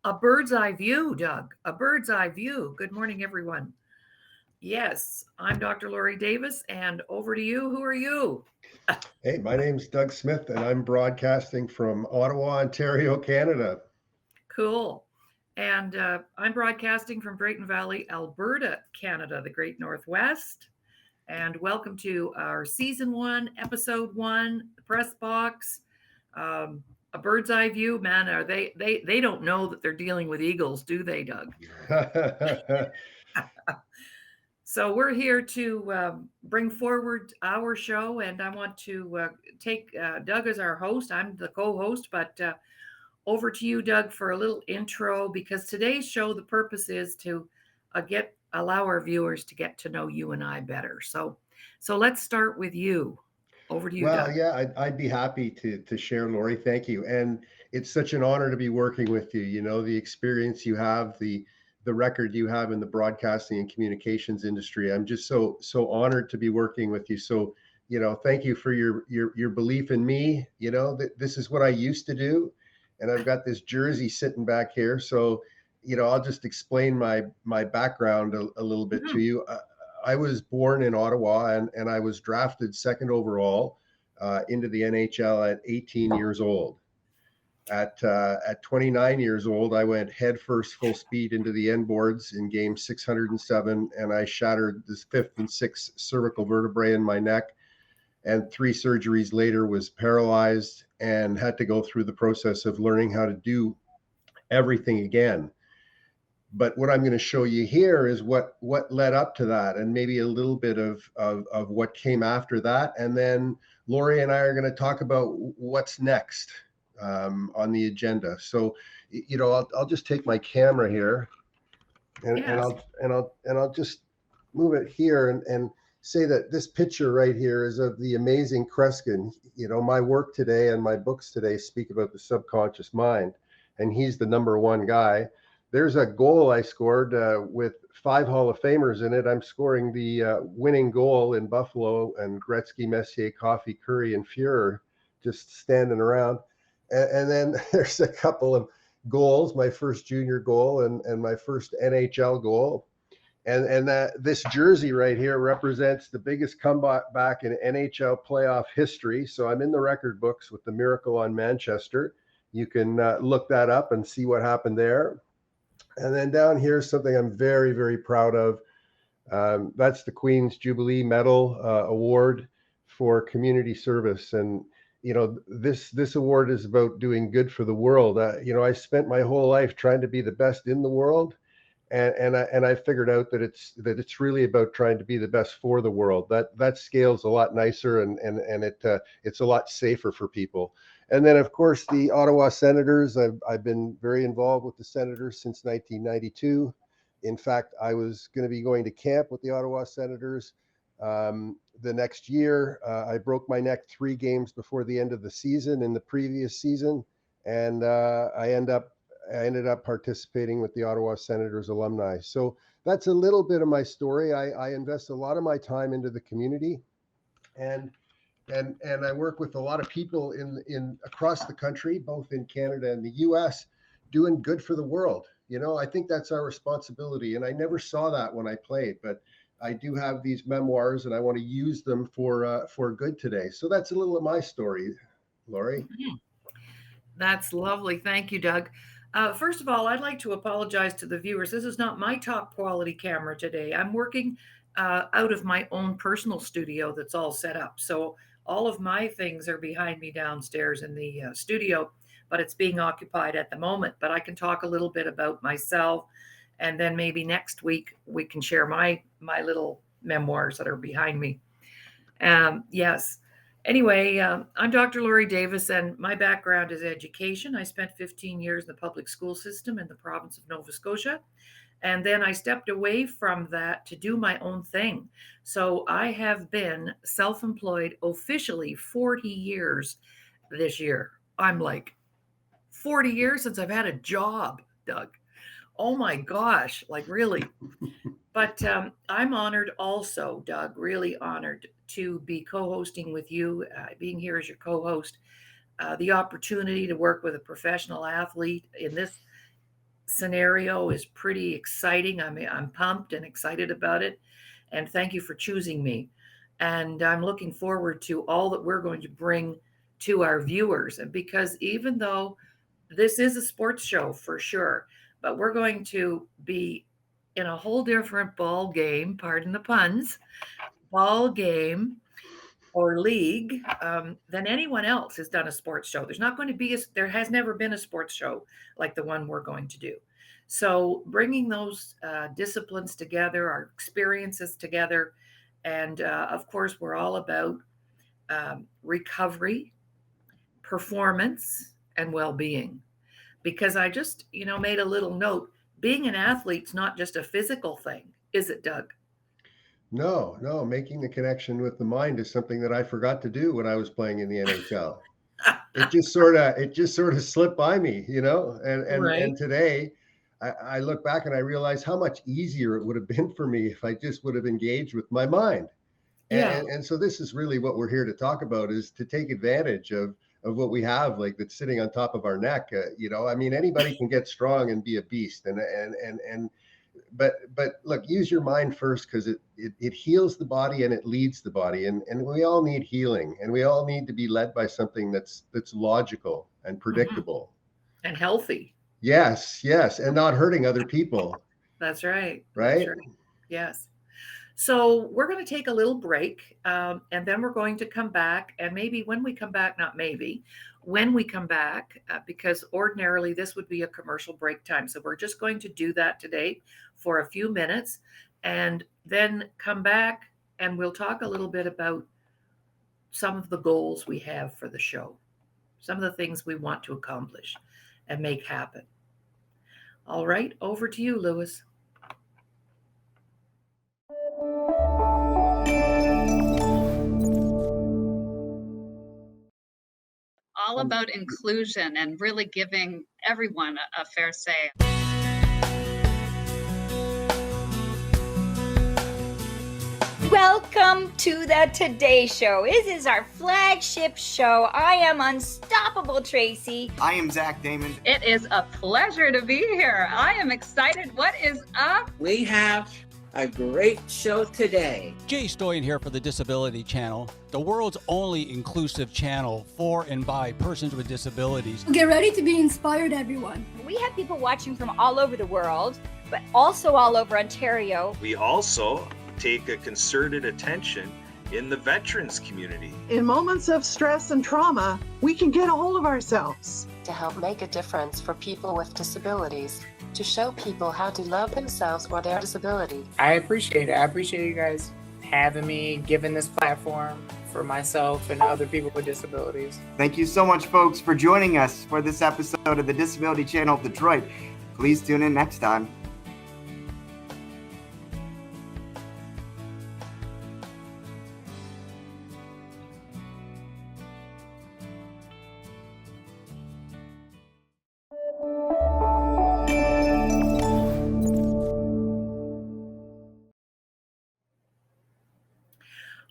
A bird's eye view, Doug. A bird's eye view. Good morning, everyone. Yes, I'm Dr. Laurie Davis, and over to you. Who are you? Hey, my name's Doug Smith, and I'm broadcasting from Ottawa, Ontario, Canada. Cool. And I'm broadcasting from Drayton Valley, Alberta, Canada, the Great Northwest. And welcome to our season 1, episode 1, the press box. A bird's eye view, man. Are they don't know that they're dealing with eagles, do they, Doug? So we're here to bring forward our show, and I want to take Doug as our host. I'm the co-host, but over to you, Doug, for a little intro, because today's show, the purpose is to allow our viewers to get to know you and I better. So let's start with you. Over to you, Well, Doug. yeah, I'd be happy to share, Laurie. Thank you. And it's such an honor to be working with you. You know, the experience you have, the record you have in the broadcasting and communications industry. I'm just so honored to be working with you. So, thank you for your belief in me. This is what I used to do, and I've got this jersey sitting back here. So, I'll just explain my background a little bit to you. I was born in Ottawa, and I was drafted second overall into the NHL at 18 years old. At 29 years old, I went headfirst full speed into the end boards in game 607, and I shattered the fifth and sixth cervical vertebrae in my neck. And 3 surgeries later, was paralyzed and had to go through the process of learning how to do everything again. But what I'm going to show you here is what led up to that, and maybe a little bit of what came after that. And then Laurie and I are going to talk about what's next on the agenda. So, I'll just take my camera here, and Yes. I'll just move it here and say that this picture right here is of the amazing Kreskin. My work today and my books today speak about the subconscious mind, and he's the number one guy. There's a goal I scored with 5 Hall of Famers in it. I'm scoring the winning goal in Buffalo, and Gretzky, Messier, Coffey, Curry, and Fuhrer just standing around. And then there's a couple of goals, my first junior goal and my first NHL goal. And this jersey right here represents the biggest comeback in NHL playoff history. So I'm in the record books with the Miracle on Manchester. You can look that up and see what happened there. And then down here is something I'm very, very proud of. That's the Queen's Jubilee Medal Award for community service. And, this award is about doing good for the world. I spent my whole life trying to be the best in the world. And I figured out that it's really about trying to be the best for the world. That scale's a lot nicer, and it's a lot safer for people. And then, of course, the Ottawa Senators. I've been very involved with the Senators since 1992. In fact, I was going to be going to camp with the Ottawa Senators the next year. I broke my neck 3 games before the end of the season in the previous season, and I ended up participating with the Ottawa Senators alumni. So that's a little bit of my story. I invest a lot of my time into the community, and I work with a lot of people in across the country, both in Canada and the US, doing good for the world. I think that's our responsibility. And I never saw that when I played, but I do have these memoirs, and I want to use them for good today. So that's a little of my story, Laurie. That's lovely. Thank you, Doug. First of all, I'd like to apologize to the viewers. This is not my top quality camera today. I'm working out of my own personal studio that's all set up. So all of my things are behind me downstairs in the studio, but it's being occupied at the moment. But I can talk a little bit about myself, and then maybe next week we can share my little memoirs that are behind me. Yes. Anyway, I'm Dr. Laurie Davis, and my background is education. I spent 15 years in the public school system in the province of Nova Scotia. And then I stepped away from that to do my own thing. So I have been self employed officially 40 years this year. I'm like 40 years since I've had a job, Doug. Oh my gosh, like really. But I'm honored also, Doug, really honored to be co hosting with you, being here as your co host, the opportunity to work with a professional athlete in this scenario is pretty exciting. I'm pumped and excited about it. And thank you for choosing me. And I'm looking forward to all that we're going to bring to our viewers. And because even though this is a sports show for sure, but we're going to be in a whole different ball game, pardon the puns, ball game or league than anyone else has done a sports show. There's not going to be there has never been a sports show like the one we're going to do. So bringing those disciplines together, our experiences together, and of course we're all about recovery, performance, and well-being. Because I just made a little note. Being an athlete's not just a physical thing, is it, Doug? No, no, making the connection with the mind is something that I forgot to do when I was playing in the NHL. It just sort of slipped by me, and Right. today I look back and I realize how much easier it would have been for me if I just would have engaged with my mind. Yeah. And so this is really what we're here to talk about, is to take advantage of what we have, like, that's sitting on top of our neck. I mean, anybody can get strong and be a beast, and but look, use your mind first, because it heals the body and it leads the body, and we all need healing, and we all need to be led by something that's logical and Mhm. predictable. And healthy. Yes, yes, and not hurting other people, That's right. That's right? right. Yes. So we're going to take a little break, and then we're going to come back. And maybe when we come back, not maybe, when we come back, because ordinarily this would be a commercial break time. So we're just going to do that today for a few minutes and then come back and we'll talk a little bit about some of the goals we have for the show, some of the things we want to accomplish and make happen. All right, over to you, Lewis. All about inclusion and really giving everyone a fair say. Welcome to the Today Show. This is our flagship show. I am Unstoppable Tracy. I am Zach Damon. It is a pleasure to be here. I am excited. What is up? We have a great show today. Jay Stoyan here for the Disability Channel, the world's only inclusive channel for and by persons with disabilities. Get ready to be inspired, everyone. We have people watching from all over the world, but also all over Ontario. We also take a concerted attention in the veterans community. In moments of stress and trauma, we can get a hold of ourselves. To help make a difference for people with disabilities, to show people how to love themselves or their disability. I appreciate it. I appreciate you guys having me, giving this platform for myself and other people with disabilities. Thank you so much, folks, for joining us for this episode of the Disability Channel of Detroit. Please tune in next time.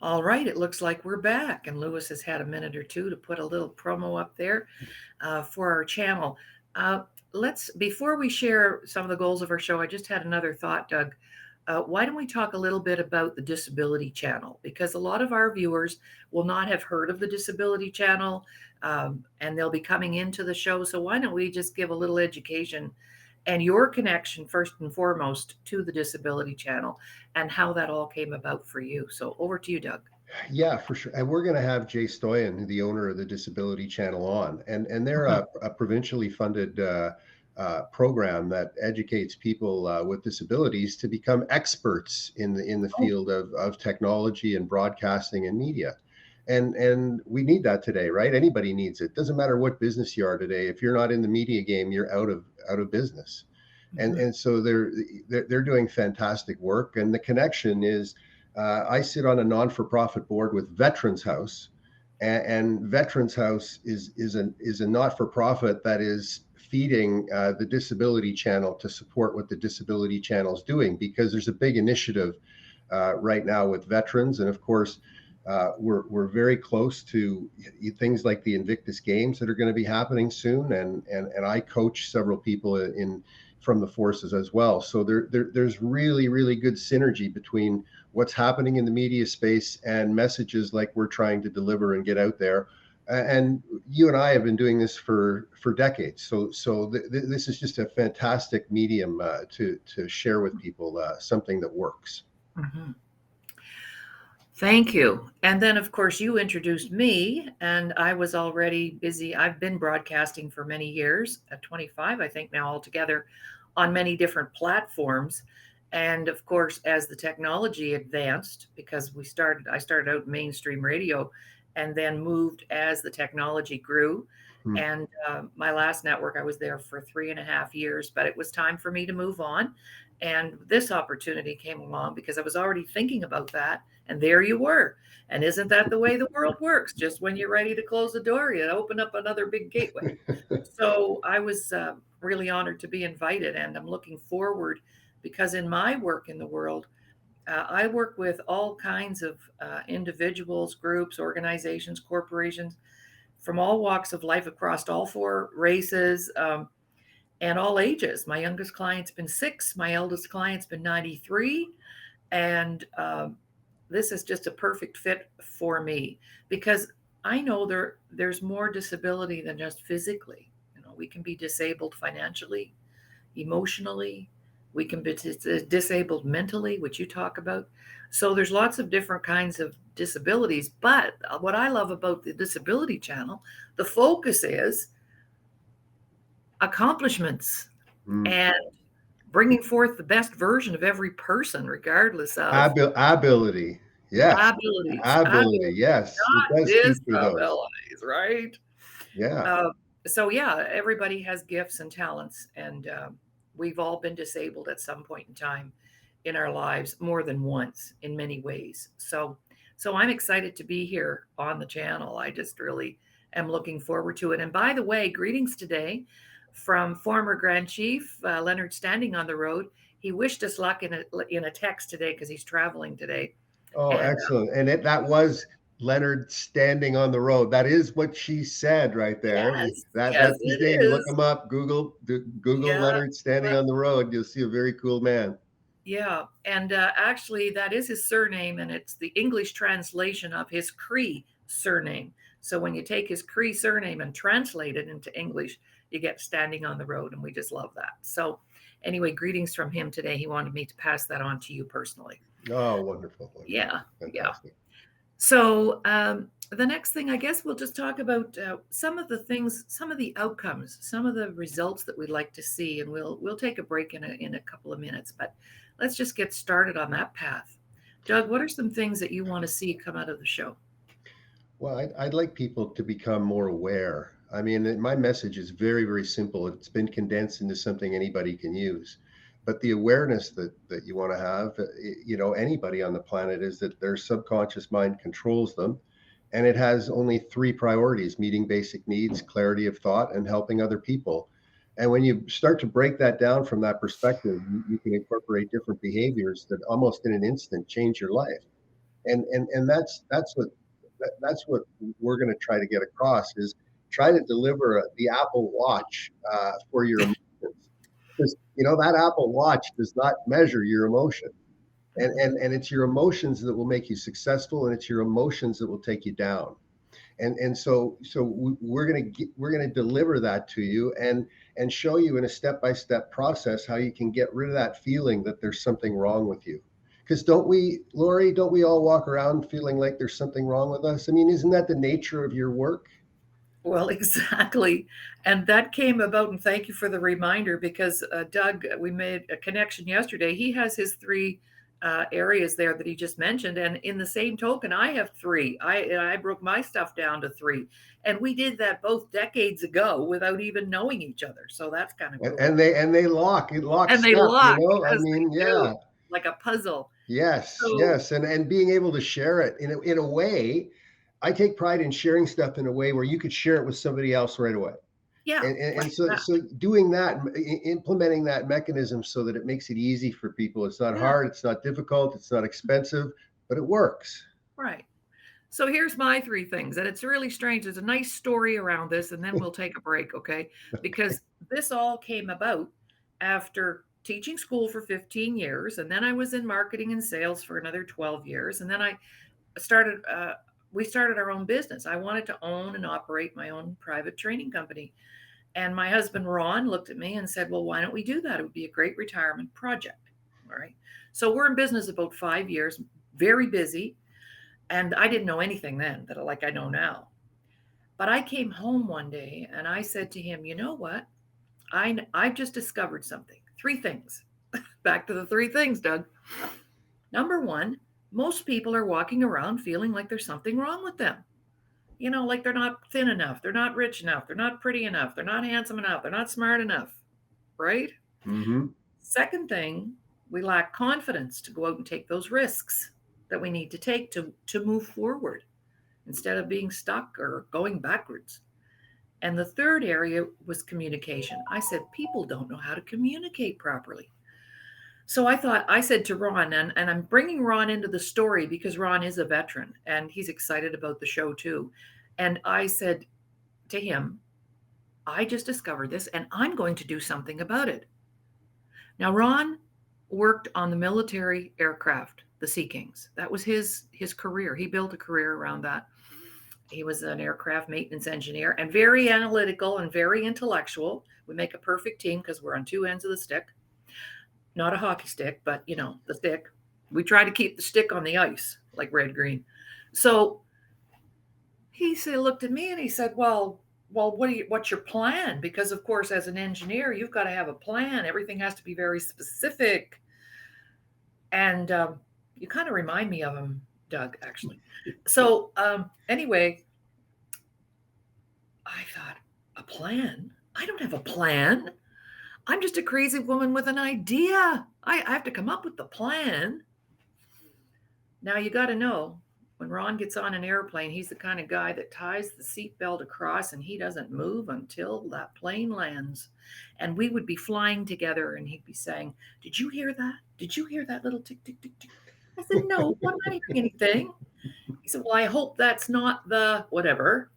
All right, it looks like we're back, and Lewis has had a minute or two to put a little promo up there for our channel. Before we share some of the goals of our show, I just had another thought, Doug. Why don't we talk a little bit about the Disability Channel? Because a lot of our viewers will not have heard of the Disability Channel, and they'll be coming into the show. So why don't we just give a little education and your connection, first and foremost, to the Disability Channel and how that all came about for you. So over to you, Doug. Yeah, for sure. And we're going to have Jay Stoyan, the owner of the Disability Channel, on. And they're a provincially funded program that educates people with disabilities to become experts in the field of technology and broadcasting and media. And we need that today, right? Anybody needs it. Doesn't matter what business you are today. If you're not in the media game, you're out of business. And so they're doing fantastic work. And the connection is, I sit on a non-for-profit board with Veterans House, and Veterans House is a not-for-profit that is feeding the Disability Channel to support what the Disability Channel is doing, because there's a big initiative right now with veterans, and of course, We're very close to things like the Invictus Games that are going to be happening soon, and I coach several people from the forces as well. So there's really good synergy between what's happening in the media space and messages like we're trying to deliver and get out there. And you and I have been doing this for decades. So this is just a fantastic medium to share with people something that works. Mm-hmm. Thank you. And then, of course, you introduced me, and I was already busy. I've been broadcasting for many years, at 25, I think now altogether, on many different platforms. And of course, as the technology advanced, because I started out mainstream radio and then moved as the technology grew. And my last network, I was there for 3.5 years, but it was time for me to move on. And this opportunity came along because I was already thinking about that. And there you were. And isn't that the way the world works? Just when you're ready to close the door, you open up another big gateway. So I was really honored to be invited, and I'm looking forward because in my work in the world, I work with all kinds of individuals, groups, organizations, corporations from all walks of life across all 4 races and all ages. My youngest client's been 6. My eldest client's been 93. And this is just a perfect fit for me because I know there's more disability than just physically. We can be disabled financially, emotionally. We can be disabled mentally, which you talk about. So there's lots of different kinds of disabilities. But what I love about the Disability Channel, the focus is accomplishments and bringing forth the best version of every person, regardless of ability. Yes. Ability. Yes. Not disabilities, right? Yeah. So yeah, everybody has gifts and talents, and we've all been disabled at some point in time in our lives, more than once in many ways. So I'm excited to be here on the channel. I just really am looking forward to it. And by the way, greetings today from former Grand Chief Leonard Standing on the Road. He wished us luck in a text today because he's traveling today. Oh, excellent. And that was Leonard Standing on the Road. That is what she said right there. Yes, That's his name. Look him up. Google Leonard Standing on the Road. You'll see a very cool man. Yeah. And actually, that is his surname, and it's the English translation of his Cree surname. So when you take his Cree surname and translate it into English, you get Standing on the Road, and we just love that. So anyway, greetings from him today. He wanted me to pass that on to you personally. Oh, wonderful. Yeah. Fantastic. Yeah. So the next thing, I guess we'll just talk about some of the things, some of the outcomes, some of the results that we'd like to see, and we'll take a break in a couple of minutes, but let's just get started on that path. Doug, what are some things that you want to see come out of the show? Well, I'd like people to become more aware. I mean, my message is very simple. It's been condensed into something anybody can use. But the awareness that you want to have, anybody on the planet, is that their subconscious mind controls them. And it has only 3 priorities: meeting basic needs, clarity of thought, and helping other people. And when you start to break that down from that perspective, you can incorporate different behaviors that almost in an instant change your life. And that's what we're going to try to get across, is try to deliver the Apple Watch for your emotions. Because that Apple Watch does not measure your emotion, and it's your emotions that will make you successful, and it's your emotions that will take you down. And so we're gonna deliver that to you and show you in a step-by-step process how you can get rid of that feeling that there's something wrong with you. Because don't we, Laurie, don't we all walk around feeling like there's something wrong with us? I mean, isn't that the nature of your work? Well, exactly. And that came about, and thank you for the reminder, because Doug, we made a connection yesterday. He has his 3 areas there that he just mentioned. And in the same token, I have 3. I broke my stuff down to 3. And we did that both decades ago without even knowing each other. So that's kind of cool. And they lock. It locks. And they lock. I mean, yeah. Like a puzzle. Yes, yes. And being able to share it in a way, I take pride in sharing stuff in a way where you could share it with somebody else right away. Yeah. And so doing that, implementing that mechanism so that it makes it easy for people. It's not hard, it's not difficult, it's not expensive, but it works. Right. So here's my three things, and it's really strange. There's a nice story around this, and then we'll take a break, okay? Because this all came about after teaching school for 15 years, and then I was in marketing and sales for another 12 years, and then I started. We started our own business. I wanted to own and operate my own private training company, and my husband Ron looked at me and said, "Well, why don't we do that? It would be a great retirement project." All right. So we're in business about 5 years, very busy. And I didn't know anything then that like I know now. But I came home one day and I said to him, you know what? I've just discovered something. Three things. Back to the three things, Doug. Number one, most people are walking around feeling like there's something wrong with them. You know, like they're not thin enough, they're not rich enough, they're not pretty enough, they're not handsome enough, they're not smart enough, right? Mm-hmm. Second thing, we lack confidence to go out and take those risks that we need to take to move forward instead of being stuck or going backwards. And the third area was communication. I said, people don't know how to communicate properly. So I said to Ron, and I'm bringing Ron into the story because Ron is a veteran and he's excited about the show too. And I said to him, I just discovered this and I'm going to do something about it. Now, Ron worked on the military aircraft, the Sea Kings. That was his career. He built a career around that. He was an aircraft maintenance engineer and very analytical and very intellectual. We make a perfect team because we're on two ends of the stick. Not a hockey stick, but you know, the stick. We try to keep the stick on the ice, like red, green. So he looked at me and he said, well, what's your plan? Because of course, as an engineer, you've got to have a plan. Everything has to be very specific. And you kind of remind me of him, Doug, actually. So anyway, I thought, a plan? I don't have a plan. I'm just a crazy woman with an idea. I have to come up with the plan. Now you got to know, when Ron gets on an airplane, he's the kind of guy that ties the seatbelt across and he doesn't move until that plane lands. And we would be flying together and he'd be saying, did you hear that? Did you hear that little tick, tick, tick, tick? I said, no, I'm not hearing anything. He said, well, I hope that's not the whatever,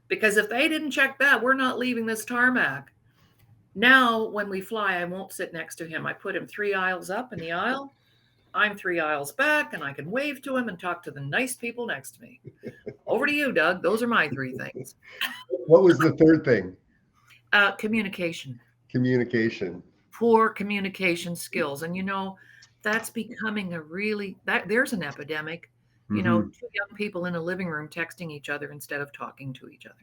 because if they didn't check that, we're not leaving this tarmac. Now, when we fly, I won't sit next to him. I put him 3 aisles up in the aisle. I'm 3 aisles back, and I can wave to him and talk to the nice people next to me. Over to you, Doug. Those are my three things. What was the third thing? Communication. Communication. Poor communication skills. And, you know, that's becoming there's an epidemic. You know, two young people in a living room texting each other instead of talking to each other.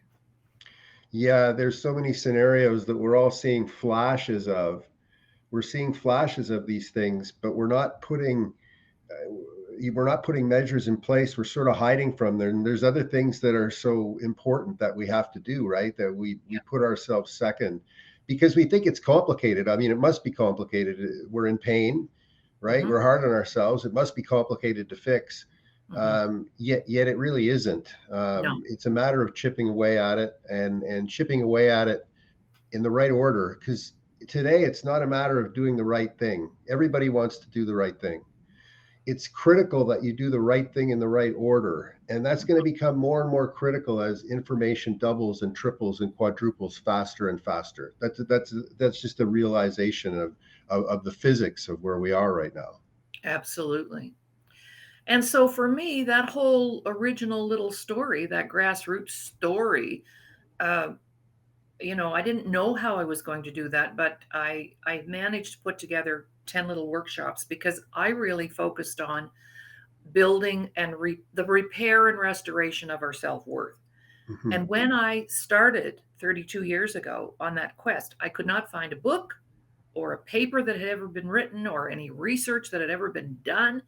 Yeah, there's so many scenarios that we're all seeing flashes of. We're seeing flashes of these things, but we're not putting measures in place. We're sort of hiding from them. And there's other things that are so important that we have to do, right? That we put ourselves second because we think it's complicated. I mean, it must be complicated. We're in pain, right? We're hard on ourselves. It must be complicated to fix. Yet it really isn't. No. It's a matter of chipping away at it and chipping away at it in the right order. Because today it's not a matter of doing the right thing. Everybody wants to do the right thing. It's critical that you do the right thing in the right order. And that's going to become more and more critical as information doubles and triples and quadruples faster and faster. That's just a realization of the physics of where we are right now. Absolutely. And so for me, that whole original little story, that grassroots story, you know, I didn't know how I was going to do that, but I managed to put together 10 little workshops because I really focused on building and the repair and restoration of our self-worth. And when I started 32 years ago on that quest, I could not find a book or a paper that had ever been written or any research that had ever been done.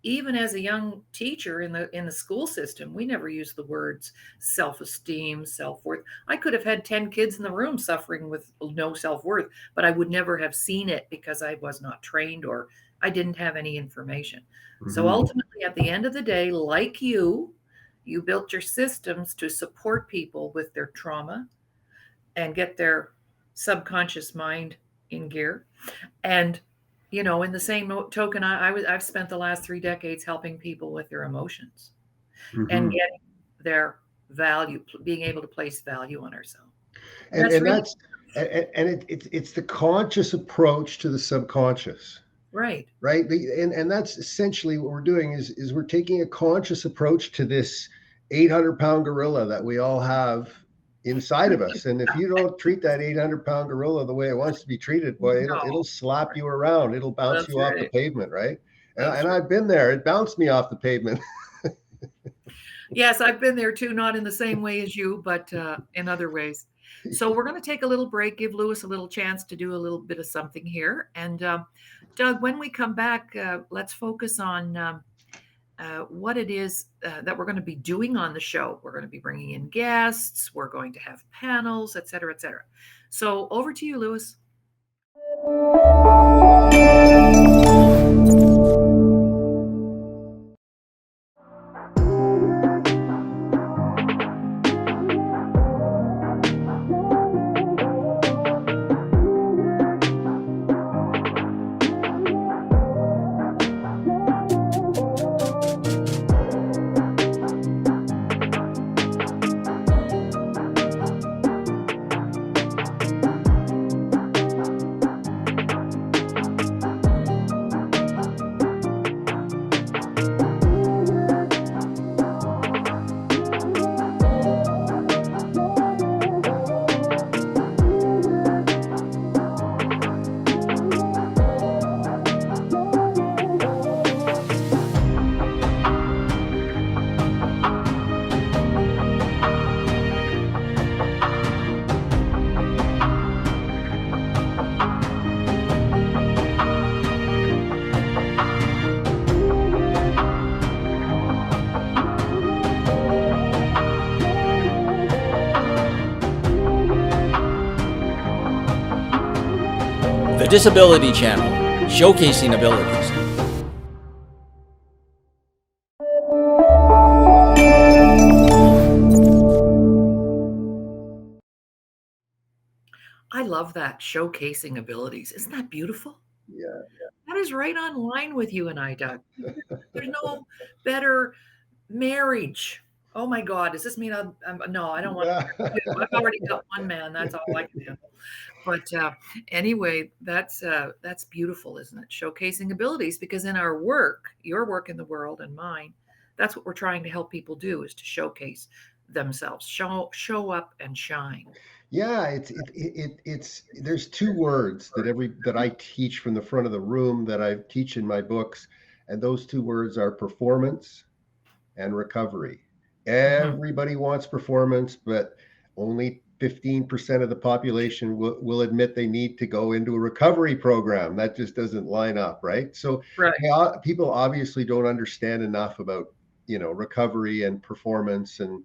Even as a young teacher in the school system, we never used the words self-esteem, self-worth. I could have had 10 kids in the room suffering with no self-worth, but I would never have seen it because I was not trained or I didn't have any information. So ultimately, at the end of the day, like you built your systems to support people with their trauma and get their subconscious mind in gear. And you know, in the same token, I've spent the last 3 decades helping people with their emotions. and Mhm. getting their value, being able to place value on ourselves. And That's and really that's it's the conscious approach to the subconscious, right. right? And that's essentially what we're doing is we're taking a conscious approach to this 800-pound gorilla that we all have inside of us. And if you don't treat that 800-pound gorilla the way it wants to be treated, boy, it'll No, slap you around. It'll bounce that's you off the right. pavement, right? That's And right. I've been there. It bounced me off the pavement. Yes, I've been there too, not in the same way as you, but in other ways. So we're going to take a little break, give Lewis a little chance to do a little bit of something here. And Doug, when we come back, let's focus on what it is that we're going to be doing on the show. We're going to be bringing in guests, we're going to have panels, et cetera, et cetera. So over to you, Lewis. The Disability Channel, showcasing abilities. I love that, showcasing abilities. Isn't that beautiful? Yeah. That is right on line with you and I, Doug. There's no better marriage. Oh my God, does this mean no, I don't want to. I've already got one man. That's all I can handle. But anyway, that's beautiful, isn't it? Showcasing abilities, because in our work, your work in the world and mine, that's what we're trying to help people do, is to showcase themselves, show up and shine. Yeah, it's there's two words that I teach from the front of the room that I teach in my books, and those two words are performance and recovery. Everybody wants performance, but only 15% of the population will admit they need to go into a recovery program. That just doesn't line up, right? So right. People obviously don't understand enough about, recovery and performance, and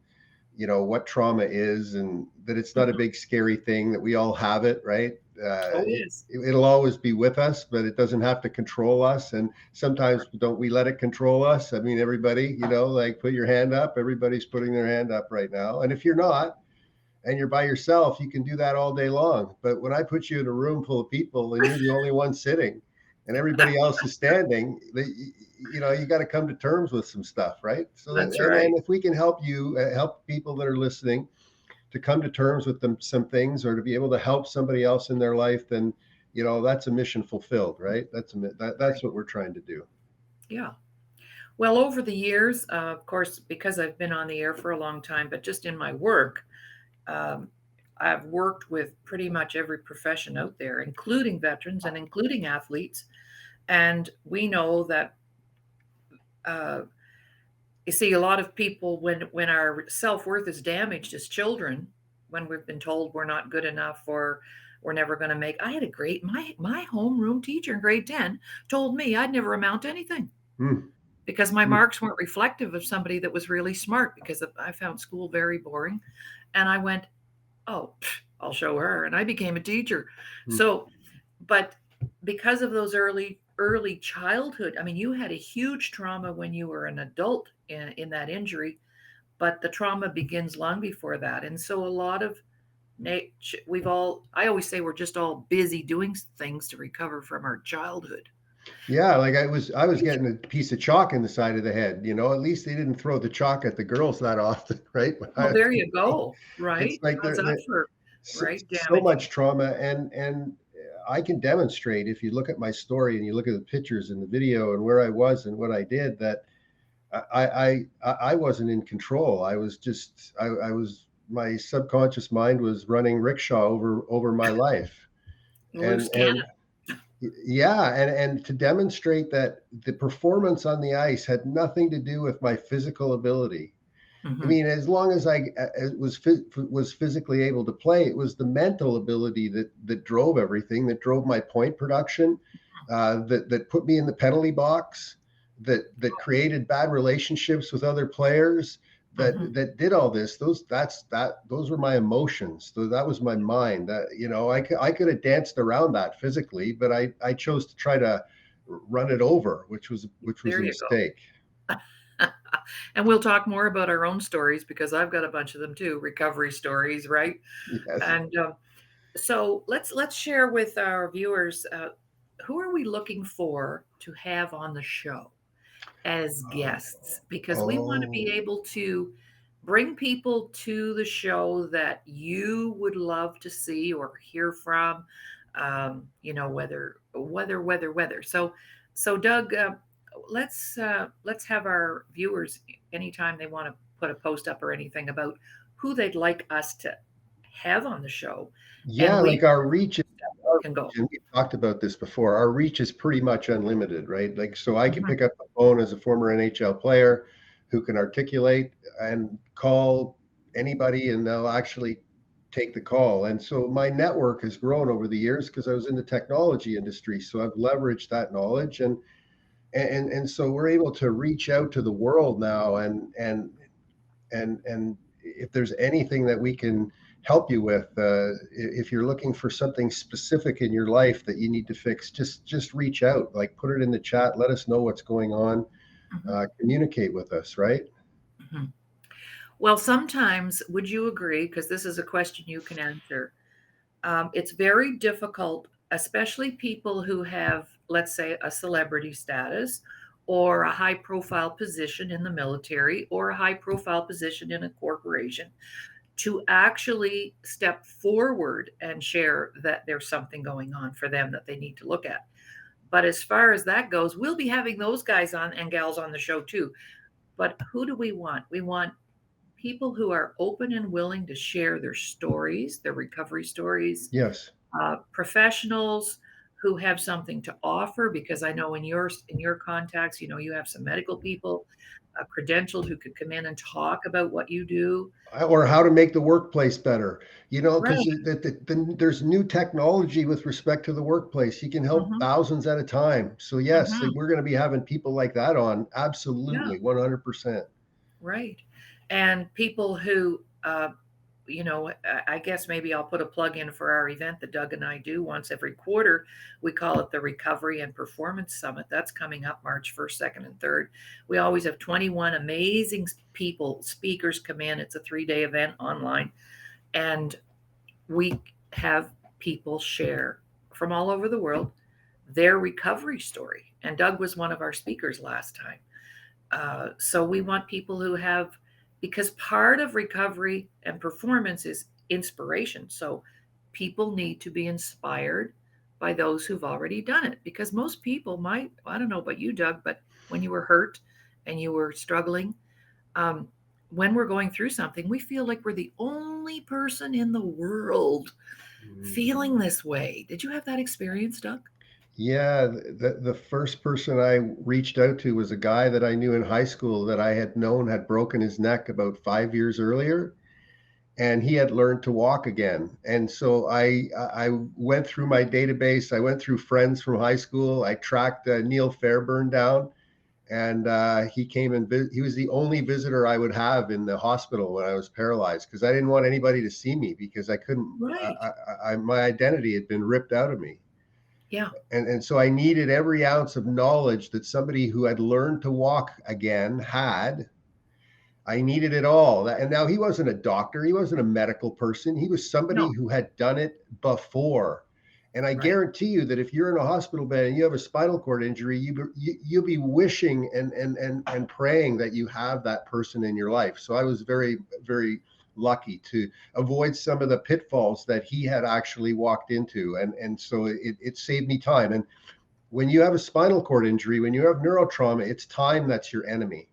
what trauma is, and that it's not a big scary thing, that we all have it, right? It'll always be with us, but it doesn't have to control us. And sometimes don't we let it control us? I mean, everybody, like, put your hand up. Everybody's putting their hand up right now. And if you're not, and you're by yourself, you can do that all day long. But when I put you in a room full of people and you're the only one sitting and everybody else is standing, you got to come to terms with some stuff, right? So that's right. And if we can help you, help people that are listening to come to terms with some things, or to be able to help somebody else in their life, then that's a mission fulfilled, right? That's what we're trying to do. Yeah. Well, over the years, of course, because I've been on the air for a long time, but just in my work, I've worked with pretty much every profession out there, including veterans and including athletes. And we know that, you see, a lot of people, when our self-worth is damaged as children, when we've been told we're not good enough or we're never going to make. I had a great, my homeroom teacher in grade 10 told me I'd never amount to anything. Because my marks weren't reflective of somebody that was really smart, because I found school very boring. And I went, oh, I'll show her. And I became a teacher. So, but because of those early childhood, I mean, you had a huge trauma when you were an adult in that injury, but the trauma begins long before that. And so a lot of I always say we're just all busy doing things to recover from our childhood. Yeah, like I was getting a piece of chalk in the side of the head, at least they didn't throw the chalk at the girls that often, right? Well, there you go. It's Right? like How's that for right so damage? much trauma, and I can demonstrate, if you look at my story and you look at the pictures and the video and where I was and what I did, that I wasn't in control. I was just I was my subconscious mind was running rickshaw over my life. Loose And cannon. yeah, and to demonstrate that the performance on the ice had nothing to do with my physical ability. I Mhm. mean, as long as I was physically able to play, it was the mental ability that drove everything, that drove my point production, that put me in the penalty box, that created bad relationships with other players, Mhm. that did all this. Those were my emotions. So that was my mind. That I could have danced around that physically, but I chose to try to run it over, which was There a you go. mistake. And we'll talk more about our own stories because I've got a bunch of them too, recovery stories, right? Yes. And so let's share with our viewers who are we looking for to have on the show as guests because we want to be Oh. able to bring people to the show that you would love to see or hear from. Weather. So Doug, let's have our viewers anytime they want to put a post up or anything about who they'd like us to have on the show, and Yeah, we like our reach, can go. and we've talked about this before. Our reach is pretty much unlimited, right? Like, so I can Mhm. pick up the phone as a former NHL player who can articulate and call anybody, and they'll actually take the call. And so my network has grown over the years because I was in the technology industry. So I've leveraged that knowledge, and so we're able to reach out to the world now, and if there's anything that we can help you with, if you're looking for something specific in your life that you need to fix, just reach out, like put it in the chat, let us know what's going on, Mhm. communicate with us, right? Mhm. Well, sometimes, would you agree? Because this is a question you can answer. It's very difficult, especially people who have, let's say, a celebrity status or a high profile position in the military or a high profile position in a corporation, to actually step forward and share that there's something going on for them that they need to look at. But as far as that goes, we'll be having those guys on and gals on the show too. But who do we want? We want people who are open and willing to share their stories, their recovery stories, Yes. professionals who have something to offer. Because I know in your contacts, you have some medical people, credentialed who could come in and talk about what you do. Or how to make the workplace better, because Right. there's new technology with respect to the workplace. You can help Hmm. thousands at a time. So yes, Hmm. we're going to be having people like that on, Yeah. absolutely, 100%. Right. And people who, I guess maybe I'll put a plug in for our event that Doug and I do once every quarter. We call it the Recovery and Performance Summit. That's coming up March 1st, 2nd, and 3rd. We always have 21 amazing people, speakers come in. It's a 3-day event online. And we have people share from all over the world their recovery story. And Doug was one of our speakers last time. So we want people who have, because part of recovery and performance is inspiration. So people need to be inspired by those who've already done it. Because most people might, I don't know about you, Doug, but when you were hurt and you were struggling, um, when we're going through something, we feel like we're the only person in the world feeling this way. Did you have that experience, Doug? Yeah, the first person I reached out to was a guy that I knew in high school that I had known had broken his neck about 5 years earlier, and he had learned to walk again. And so I went through my database. I went through friends from high school. I tracked Neil Fairburn down, and he came and he was the only visitor I would have in the hospital when I was paralyzed, because I didn't want anybody to see me, because I couldn't. Right. My identity had been ripped out of me. Yeah. And so I needed every ounce of knowledge that somebody who had learned to walk again had. I needed it all. And now he wasn't a doctor, he wasn't a medical person, he was somebody No. who had done it before. And I Right. guarantee you that if you're in a hospital bed and you have a spinal cord injury, you'll be wishing and praying that you have that person in your life. So I was very, very lucky to avoid some of the pitfalls that he had actually walked into. And so it saved me time. And when you have a spinal cord injury, when you have neurotrauma, it's time that's your enemy.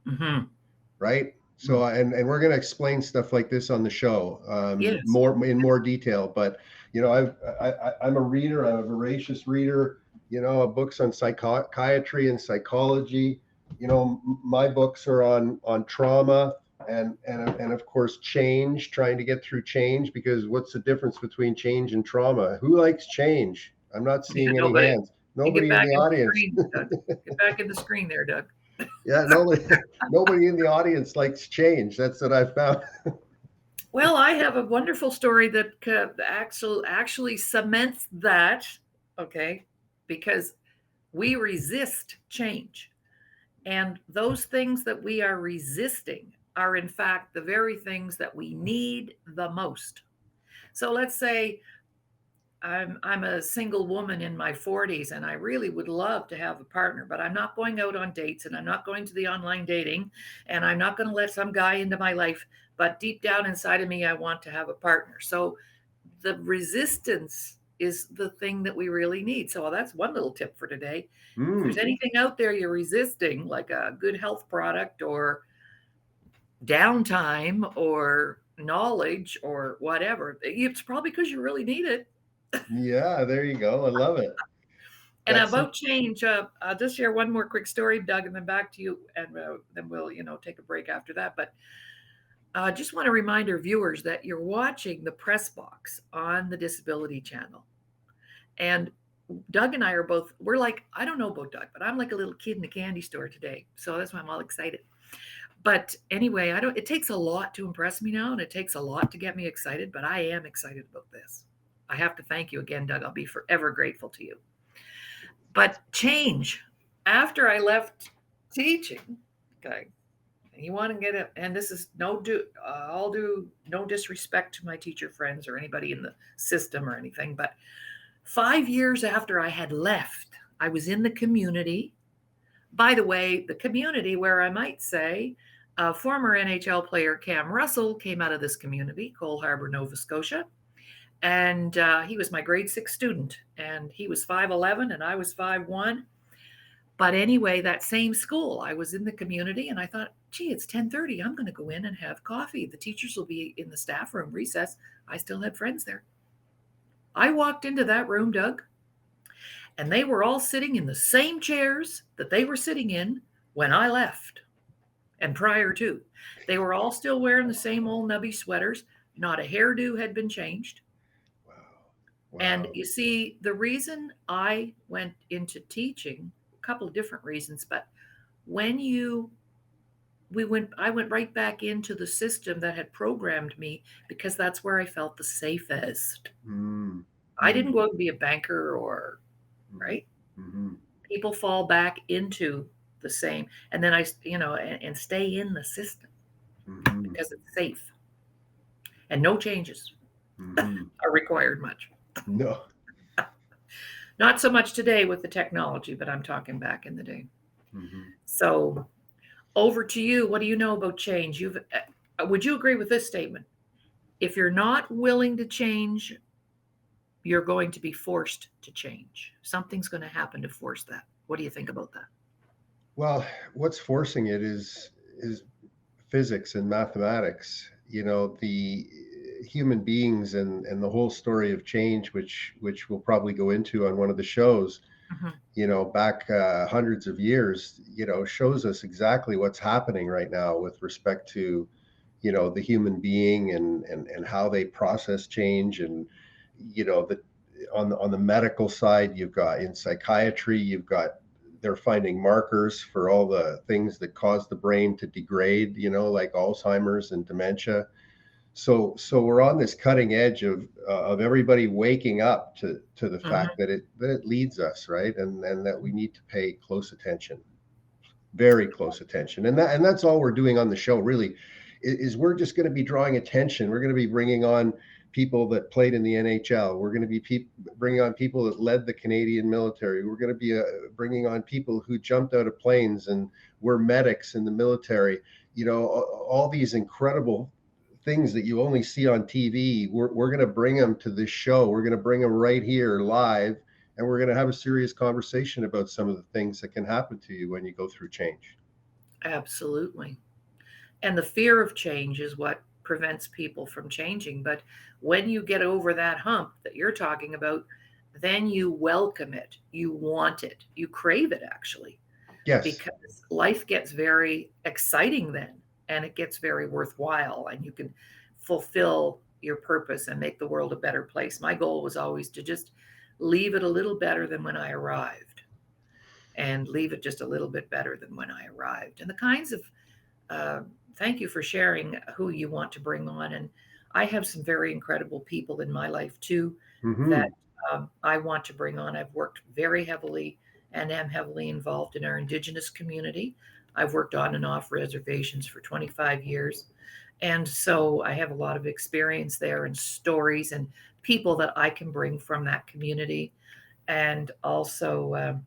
Mm-hmm. Right? So, and we're going to explain stuff like this on the show, Yes. more detail. But you know, I'm a reader. I'm a voracious reader. You know, books on psychiatry and psychology. You know, my books are on trauma and of course change. Trying to get through change, because what's the difference between change and trauma? Who likes change? I'm not seeing any hands. Nobody in the audience. Get back in the screen there, Doug. Yeah, nobody in the audience likes change. That's what I found. Well, I have a wonderful story that actually cements that, okay, because we resist change. And those things that we are resisting are, in fact, the very things that we need the most. So let's say I'm a single woman in my 40s and I really would love to have a partner, but I'm not going out on dates and I'm not going to the online dating and I'm not going to let some guy into my life. But deep down inside of me, I want to have a partner. So the resistance is the thing that we really need. So that's one little tip for today. If there's anything out there you're resisting, like a good health product or downtime or knowledge or whatever, it's probably because you really need it. Yeah, there you go. I love it. And about change, I'll just share one more quick story, Doug, and then back to you, and then we'll, take a break after that. But I just want to remind our viewers that you're watching the Press Box on the Disability Channel. And Doug and I are both, we're like, I don't know about Doug, but I'm like a little kid in a candy store today. So that's why I'm all excited. But anyway, it takes a lot to impress me now, and it takes a lot to get me excited, but I am excited about this. I have to thank you again, Doug. I'll be forever grateful to you. But change, after I left teaching, okay, and you want to get it, and this is no disrespect to my teacher friends or anybody in the system or anything, but 5 years after I had left, I was in the community. By the way, the community where I might say former NHL player Cam Russell came out of this community, Cole Harbour, Nova Scotia. And he was my grade 6 student, and he was 5'11" and I was 5'1". But anyway, that same school, I was in the community and I thought, gee, it's 10:30. I'm going to go in and have coffee. The teachers will be in the staff room recess. I still had friends there. I walked into that room, Doug, and they were all sitting in the same chairs that they were sitting in when I left. And prior to, they were all still wearing the same old nubby sweaters. Not a hairdo had been changed. Wow. And you see, the reason I went into teaching, a couple of different reasons, but I went right back into the system that had programmed me, because that's where I felt the safest. Mm-hmm. I didn't go out and be a banker or, right? Mm-hmm. People fall back into the same, and then and stay in the system because it's safe and no changes are required much. No. Not so much today with the technology, but I'm talking back in the day. Mm-hmm. So over to you. What do you know about change? Would you agree with this statement? If you're not willing to change, you're going to be forced to change. Something's going to happen to force that. What do you think about that? Well, what's forcing it is physics and mathematics. The human beings and the whole story of change, which we'll probably go into on one of the shows, back hundreds of years, shows us exactly what's happening right now with respect to, the human being and how they process change. And, on the medical side, you've got in psychiatry, they're finding markers for all the things that cause the brain to degrade, like Alzheimer's and dementia. So we're on this cutting edge of everybody waking up to the fact that it leads us, right, and that we need to pay close attention, very close attention, and that's all we're doing on the show. Really, is we're just going to be drawing attention. We're going to be bringing on people that played in the NHL. We're going to be bringing on people that led the Canadian military. We're going to be bringing on people who jumped out of planes and were medics in the military. All these incredible things that you only see on TV. We're going to bring them to this show. We're going to bring them right here live, and we're going to have a serious conversation about some of the things that can happen to you when you go through change. Absolutely. And the fear of change is what prevents people from changing. But when you get over that hump that you're talking about, then you welcome it. You want it. You crave it, actually. Yes. Because life gets very exciting then, and it gets very worthwhile, and you can fulfill your purpose and make the world a better place. My goal was always to just leave it a little better than when I arrived, and leave it just a little bit better than when I arrived. And the kinds of thank you for sharing who you want to bring on. And I have some very incredible people in my life too, that I want to bring on. I've worked very heavily and am heavily involved in our Indigenous community. I've worked on and off reservations for 25 years. And so I have a lot of experience there and stories and people that I can bring from that community. And also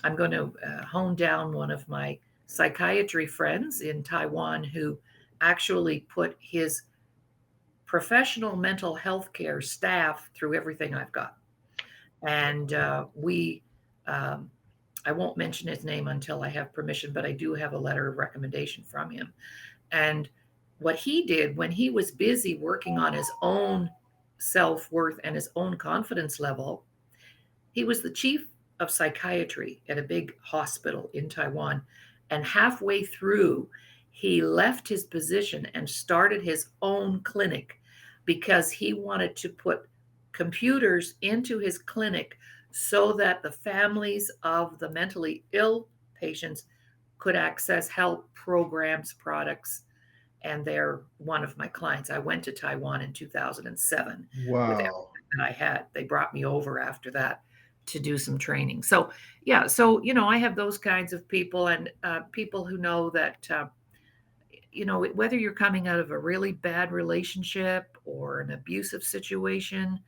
I'm going to hone down one of my psychiatry friends in Taiwan who actually put his professional mental health care staff through everything I've got. And I won't mention his name until I have permission, but I do have a letter of recommendation from him. And what he did when he was busy working on his own self-worth and his own confidence level, he was the chief of psychiatry at a big hospital in Taiwan. And halfway through, he left his position and started his own clinic because he wanted to put computers into his clinic so that the families of the mentally ill patients could access help, programs, products. And they're one of my clients. I went to Taiwan in 2007. Wow. With everything that I had. They brought me over after that to do some training. So, yeah. So, I have those kinds of people, and people who know that, whether you're coming out of a really bad relationship or an abusive situation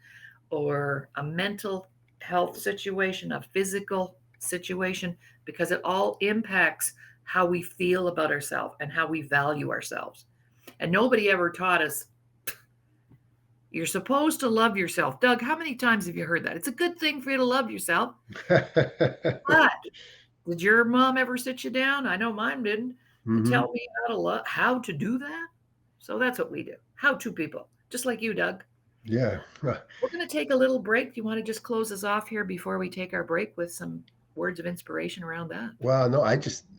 or a mental health situation, a physical situation, because it all impacts how we feel about ourselves and how we value ourselves. And nobody ever taught us, you're supposed to love yourself. Doug, how many times have you heard that? It's a good thing for you to love yourself. But did your mom ever sit you down? I know mine didn't. To tell me how to do that. So that's what we do. How to people, just like you, Doug. Yeah. We're going to take a little break. Do you want to just close us off here before we take our break with some words of inspiration around that? Well, no,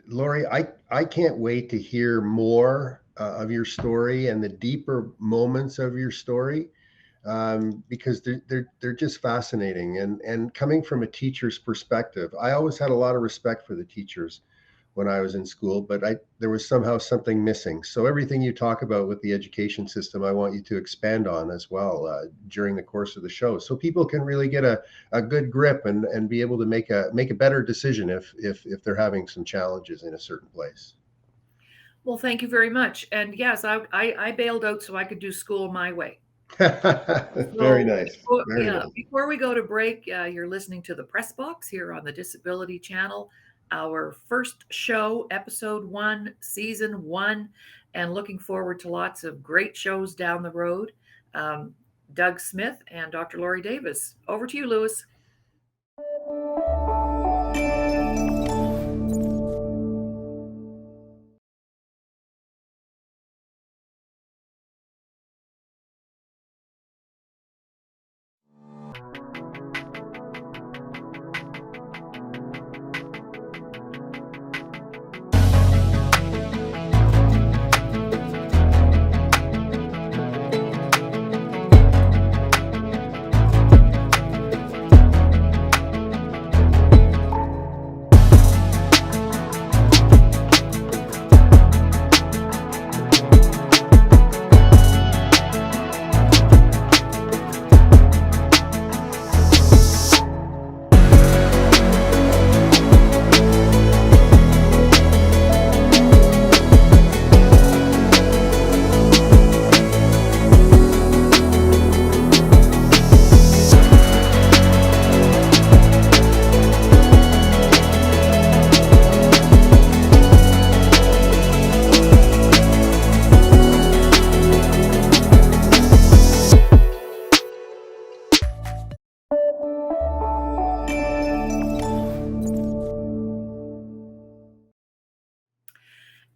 Laurie, I can't wait to hear more of your story and the deeper moments of your story, because they're just fascinating. And coming from a teacher's perspective, I always had a lot of respect for the teachers when I was in school, but there was somehow something missing. So everything you talk about with the education system, I want you to expand on as well during the course of the show, so people can really get a good grip and be able to make a better decision if they're having some challenges in a certain place. Well, thank you very much. And yes, I bailed out so I could do school my way. Very nice. Before we go to break, you're listening to the Press Box here on the Disability Channel. Our first show, episode 1, season 1, and looking forward to lots of great shows down the road. Doug Smith and Dr. Laurie Davis. Over to you, Lewis.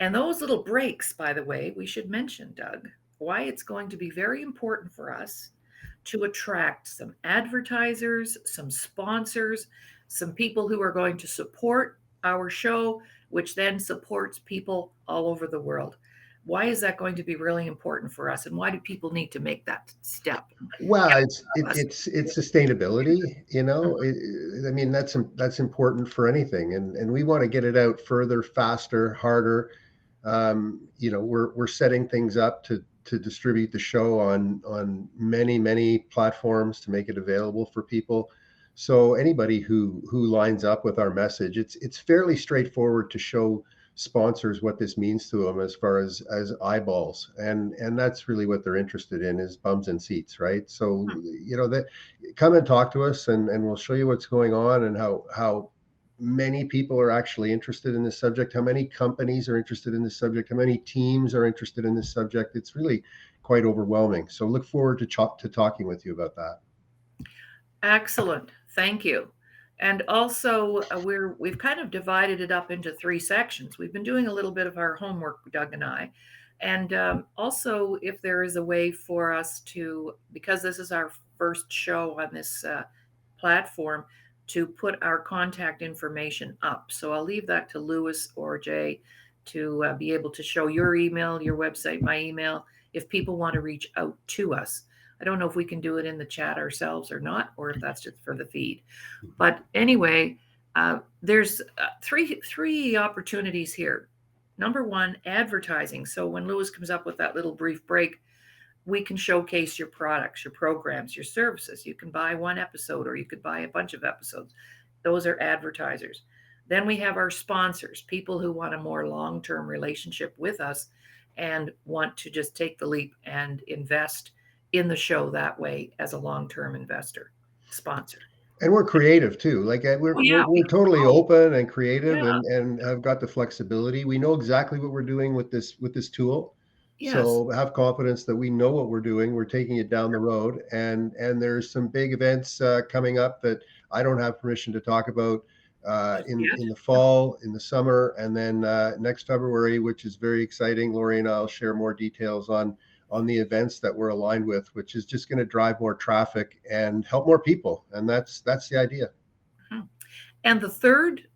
And those little breaks, by the way, we should mention, Doug, why it's going to be very important for us to attract some advertisers, some sponsors, some people who are going to support our show, which then supports people all over the world. Why is that going to be really important for us, and why do people need to make that step? Well, it's sustainability, you know. I mean, that's important for anything, and we want to get it out further, faster, harder. You know, we're setting things up to distribute the show on many platforms to make it available for people. So anybody who lines up with our message, it's fairly straightforward to show sponsors what this means to them as far as eyeballs, and that's really what they're interested in, is bums and seats, right? So you know, that come and talk to us, and we'll show you what's going on, and how many people are actually interested in this subject, how many companies are interested in this subject, how many teams are interested in this subject. It's really quite overwhelming. So look forward to talking with you about that. Excellent. Thank you. And also, we've kind of divided it up into 3 sections. We've been doing a little bit of our homework, Doug and I. And also, if there is a way for us to, because this is our first show on this platform, to put our contact information up. So I'll leave that to Lewis or Jay to be able to show your email, your website, my email, if people want to reach out to us. I don't know if we can do it in the chat ourselves or not, or if that's just for the feed. But anyway, there's three opportunities here. Number 1, advertising. So when Lewis comes up with that little brief break, we can showcase your products, your programs, your services. You can buy 1 episode, or you could buy a bunch of episodes. Those are advertisers. Then we have our sponsors, people who want a more long-term relationship with us and want to just take the leap and invest in the show that way as a long-term investor, sponsor. And we're creative too. Like we're totally open and creative, and have got the flexibility. We know exactly what we're doing with this tool. Yes. So have confidence that we know what we're doing. We're taking it down the road, and there's some big events coming up that I don't have permission to talk about in the fall, in the summer, and then next February, which is very exciting. Laurie and I'll share more details on the events that we're aligned with, which is just going to drive more traffic and help more people. And that's the idea. And the third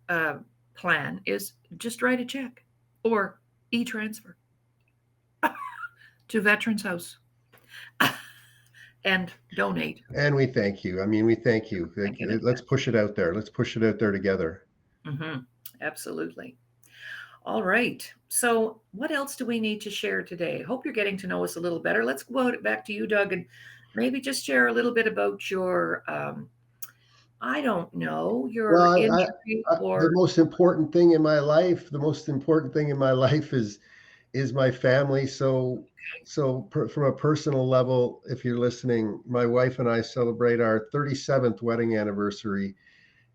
plan is just write a check or e-transfer to Veterans House and donate. And we thank you. I mean, we thank you. Let's push it out there. Let's push it out there together. Mm-hmm. Absolutely. All right. So what else do we need to share today? Hope you're getting to know us a little better. Let's go back to you, Doug, and maybe just share a little bit about your, I don't know, your injury or... The most important thing in my life, is my family. So from a personal level, if you're listening, my wife and I celebrate our 37th wedding anniversary.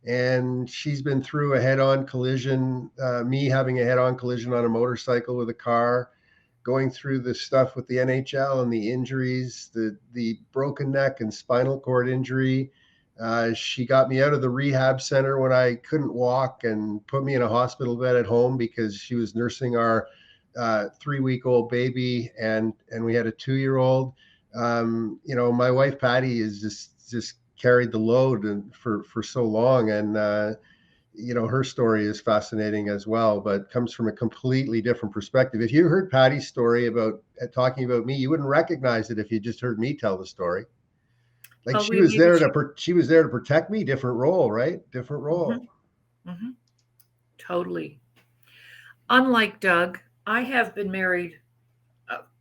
And she's been through a head-on collision, me having a head-on collision on a motorcycle with a car, going through the stuff with the NHL and the injuries, the broken neck and spinal cord injury. She got me out of the rehab center when I couldn't walk and put me in a hospital bed at home because she was nursing our 3-week-old baby, and we had a 2-year-old. You know, my wife Patty is just carried the load and for so long, and you know, her story is fascinating as well, but comes from a completely different perspective. If you heard Patty's story about talking about me, you wouldn't recognize it if you just heard me tell the story. Like she was there to protect me. Different role, right? Different role. Mm-hmm. Mm-hmm. Totally. Unlike Doug, I have been married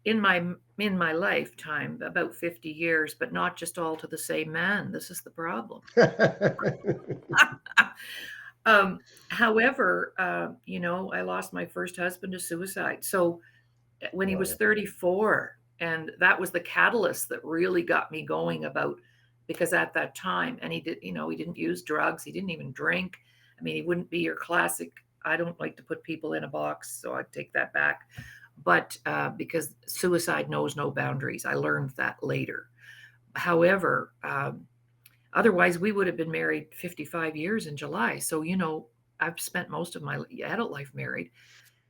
in my lifetime about 50 years, but not just all to the same man. This is the problem. However, you know, I lost my first husband to suicide. So when he was 34, and that was the catalyst that really got me going because at that time, and he didn't use drugs. He didn't even drink. I mean, he wouldn't be your classic. I don't like to put people in a box, so I take that back. But because suicide knows no boundaries, I learned that later. However, otherwise we would have been married 55 years in July. So, you know, I've spent most of my adult life married.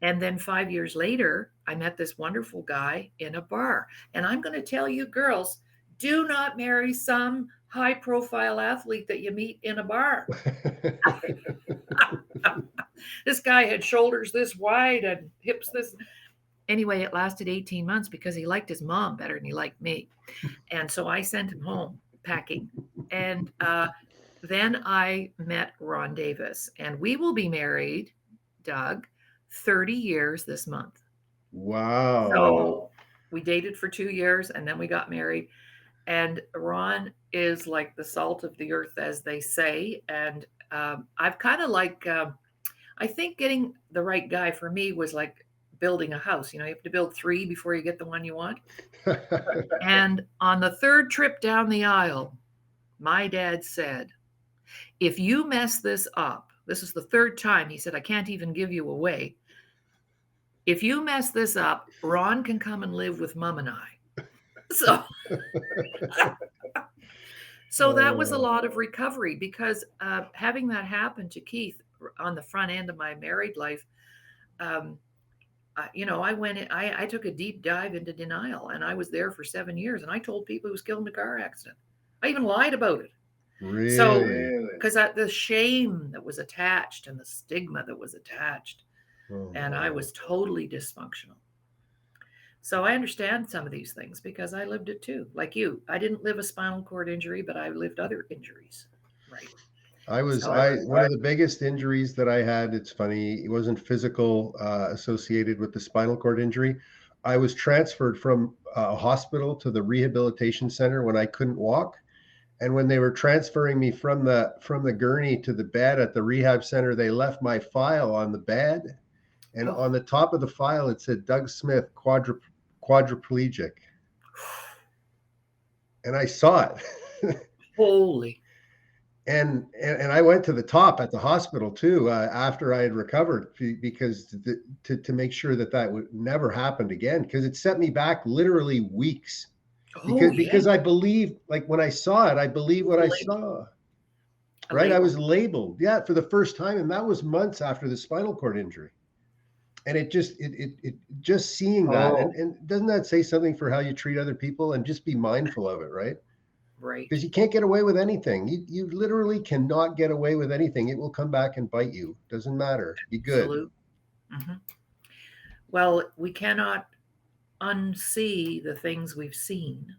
And then 5 years later, I met this wonderful guy in a bar. And I'm going to tell you, girls, do not marry some high profile athlete that you meet in a bar. This guy had shoulders this wide and hips this. Anyway, it lasted 18 months because he liked his mom better than he liked me. And so I sent him home packing. And then I met Ron Davis, and we will be married, Doug, 30 years this month. Wow. So we dated for 2 years and then we got married. And Ron is like the salt of the earth, as they say. And I've kind of like, I think getting the right guy for me was like building a house. You know, you have to build 3 before you get the one you want. And on the 3rd trip down the aisle, my dad said, if you mess this up, this is the 3rd time, he said, I can't even give you away. If you mess this up, Ron can come and live with Mom and I. So that was a lot of recovery, because having that happen to Keith on the front end of my married life, you know, I took a deep dive into denial, and I was there for 7 years, and I told people he was killed in a car accident. I even lied about it. Really? So, because the shame that was attached and the stigma that was attached, and I was totally dysfunctional. So I understand some of these things because I lived it too. Like you, I didn't live a spinal cord injury, but I lived other injuries. Right. One of the biggest injuries that I had, it's funny, it wasn't physical associated with the spinal cord injury. I was transferred from a hospital to the rehabilitation center when I couldn't walk. And when they were transferring me from the gurney to the bed at the rehab center, they left my file on the bed. And on the top of the file, it said Doug Smith, quadriplegic. And I saw it. Holy. And I went to the top at the hospital too, after I had recovered, because to make sure that would never happen again, because it set me back literally weeks. Because I believed, like when I saw it, I believed what I saw. Right? I was labeled, for the first time, and that was months after the spinal cord injury. And it just seeing that, and doesn't that say something for how you treat other people, and just be mindful of it, right? Right. Because you can't get away with anything. You literally cannot get away with anything. It will come back and bite you. Doesn't matter. Be good. Absolutely. Mm-hmm. Well, we cannot unsee the things we've seen.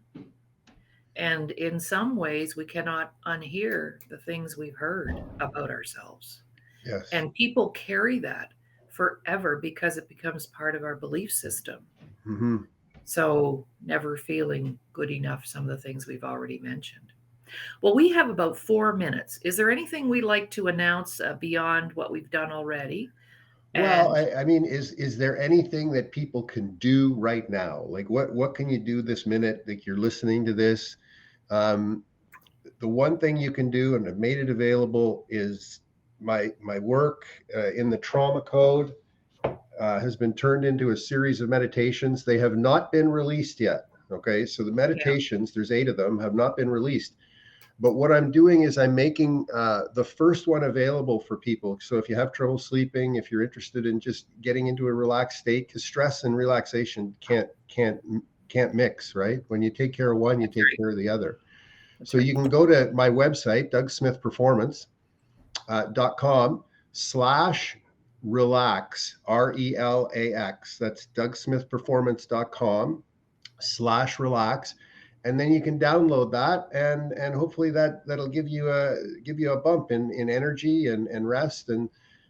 And in some ways, we cannot unhear the things we've heard about ourselves. Yes. And people carry that forever because it becomes part of our belief system. Mm-hmm. So never feeling good enough, some of the things we've already mentioned. Well, we have about 4 minutes. Is there anything we'd like to announce beyond what we've done already? Well, I mean, is there anything that people can do right now? Like what can you do this minute? Like you're listening to this. The one thing you can do, and I've made it available, is my work in the trauma code has been turned into a series of meditations. They have not been released yet. Okay, so the meditations, there's 8 of them, have not been released. But what I'm doing is I'm making the first one available for people. So if you have trouble sleeping, if you're interested in just getting into a relaxed state, because stress and relaxation can't mix, right? When you take care of one, you take care of the other. So you can go to my website, DougSmithPerformance.com/relax, RELAX. That's DougSmithPerformance.com/relax. And then you can download that, and hopefully that'll give you a bump in energy and rest. And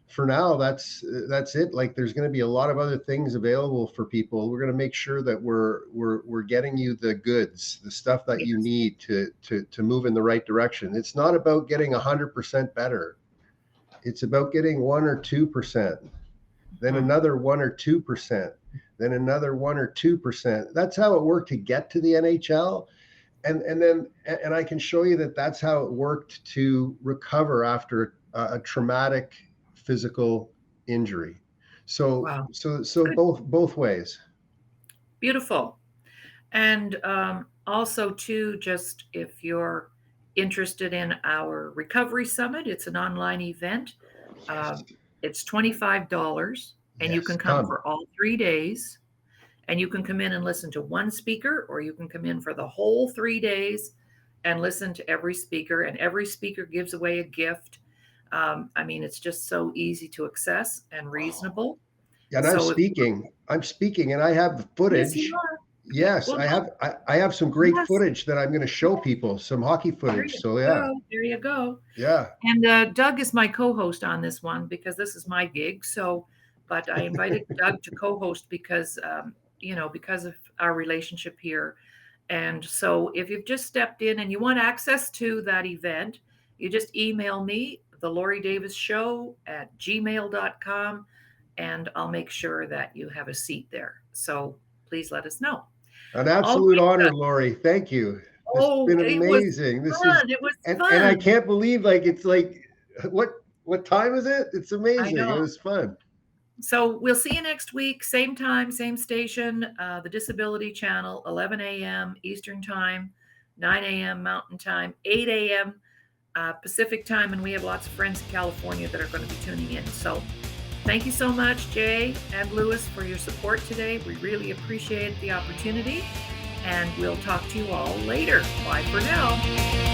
for now, that's it. Like there's going to be a lot of other things available for people. We're going to make sure that we're getting you the goods, the stuff that you need to move in the right direction. It's not about getting 100% better. It's about getting 1 or 2%, then another 1 or 2%. Then another 1 or 2%. That's how it worked to get to the NHL. And I can show you that that's how it worked to recover after a traumatic physical injury. So, wow. so both ways. Beautiful. And also too, just if you're interested in our recovery summit, it's an online event. It's $25. and you can come for all 3 days. And you can come in and listen to one speaker, or you can come in for the whole 3 days and listen to every speaker. And every speaker gives away a gift. I mean, it's just so easy to access and reasonable. And I'm speaking, and I have the footage. Yes, you are. Yes, Well, I have some great footage that I'm going to show people, some hockey footage. So yeah. There you go. Yeah. And Doug is my co-host on this one because this is my gig. So, but I invited Doug to co-host because, because of our relationship here. And so if you've just stepped in and you want access to that event, you just email me, the Laurie Davis Show at gmail.com, and I'll make sure that you have a seat there. So please let us know. An absolute honor, Laurie. Thank you. This has been amazing. It was fun. And I can't believe it's like, what time is it? It's amazing. It was fun. So we'll see you next week. Same time, same station, the Disability Channel, 11 a.m. Eastern Time, 9 a.m. Mountain Time, 8 a.m. Pacific Time. And we have lots of friends in California that are going to be tuning in. So thank you so much, Jay and Lewis, for your support today. We really appreciate the opportunity. And we'll talk to you all later. Bye for now.